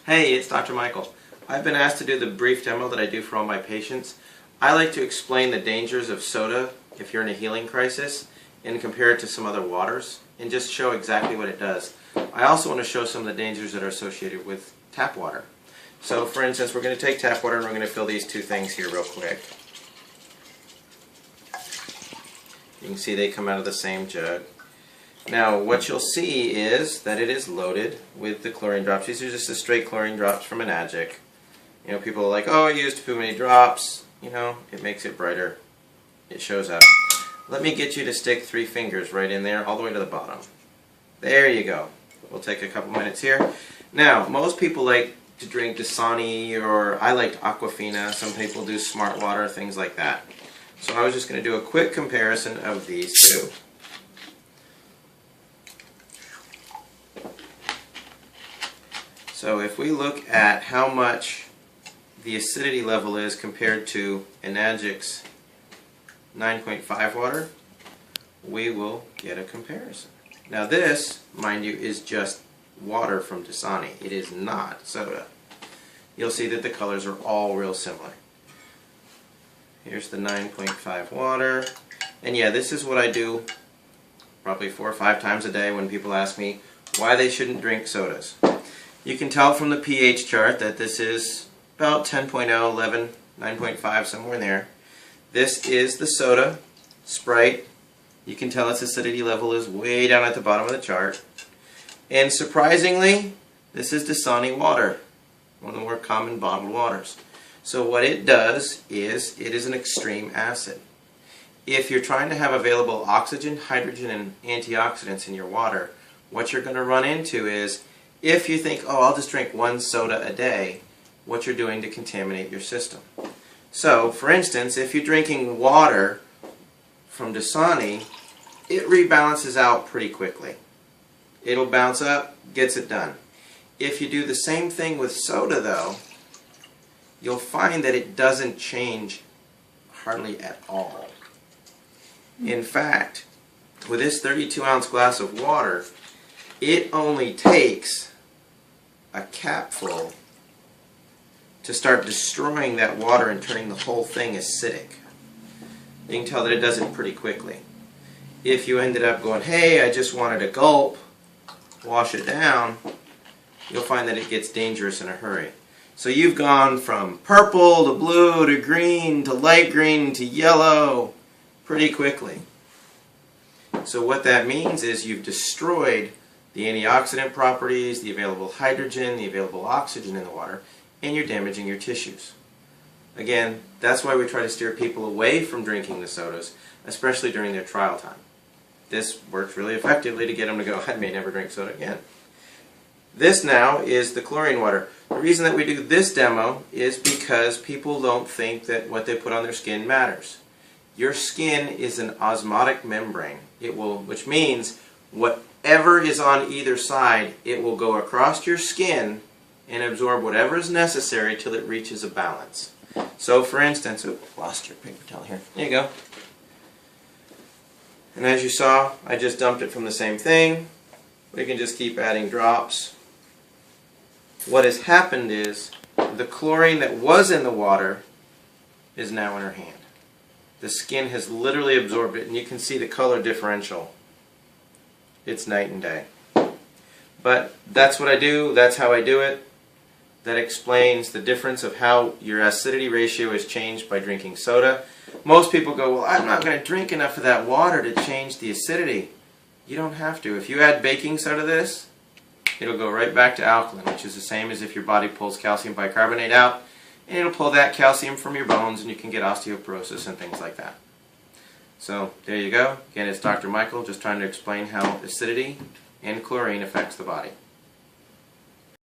Hey, it's Dr. Michael. I've been asked to do the brief demo that I do for all my patients. I like to explain the dangers of soda if you're in a healing crisis and compare it to some other waters and just show exactly what it does. I also want to show some of the dangers that are associated with tap water. So for instance, we're going to take tap water and we're going to fill these two things here real quick. You can see they come out of the same jug. Now what you'll see is that it is loaded with the chlorine drops. These are just the straight chlorine drops from an Adjic. You know, people are like, oh, I used too many drops. You know, it makes it brighter. It shows up. Let me get you to stick 3 fingers right in there all the way to the bottom. There you go. We'll take a couple minutes here. Now, most people like to drink Dasani, or I like Aquafina. Some people do Smart Water, things like that. So I was just going to do a quick comparison of these two. So if we look at how much the acidity level is compared to an Adjic's 9.5 water, we will get a comparison. Now this, mind you, is just water from Dasani. It is not soda. You'll see that the colors are all real similar. Here's the 9.5 water. And yeah, this is what I do probably 4 or 5 times a day when people ask me why they shouldn't drink sodas. You can tell from the pH chart that this is about 10.0, 11, 9.5, somewhere in there. This is the soda, Sprite. You can tell its acidity level is way down at the bottom of the chart. And surprisingly, this is Dasani water, one of the more common bottled waters. So what it does is it is an extreme acid. If you're trying to have available oxygen, hydrogen, and antioxidants in your water, what you're going to run into is, if you think, oh, I'll just drink 1 soda a day, what you're doing to contaminate your system. So, for instance, if you're drinking water from Dasani, it rebalances out pretty quickly. It'll bounce up, gets it done. If you do the same thing with soda, though, you'll find that it doesn't change hardly at all. In fact, with this 32-ounce glass of water, it only takes a capful to start destroying that water and turning the whole thing acidic. You can tell that it does it pretty quickly. If you ended up going, hey, I just wanted a gulp, wash it down, you'll find that it gets dangerous in a hurry. So you've gone from purple to blue to green to light green to yellow pretty quickly. So what that means is you've destroyed the antioxidant properties, the available hydrogen, the available oxygen in the water, and you're damaging your tissues. Again, that's why we try to steer people away from drinking the sodas, especially during their trial time. This works really effectively to get them to go, I may never drink soda again. This now is the chlorine water. The reason that we do this demo is because people don't think that what they put on their skin matters. Your skin is an osmotic membrane. It will, which means whatever is on either side, it will go across your skin and absorb whatever is necessary till it reaches a balance. So for instance, lost your paper towel here. There you go. And as you saw, I just dumped it from the same thing. We can just keep adding drops. What has happened is the chlorine that was in the water is now in her hand. The skin has literally absorbed it, and you can see the color differential. It's night and day. But that's what I do, that's how I do it. That explains the difference of how your acidity ratio is changed by drinking soda. Most people go, well, I'm not going to drink enough of that water to change the acidity. You don't have to. If you add baking soda to this, it'll go right back to alkaline, which is the same as if your body pulls calcium bicarbonate out, and it'll pull that calcium from your bones, and you can get osteoporosis and things like that. So there you go. Again, it's Dr. Michael just trying to explain how acidity and chlorine affects the body.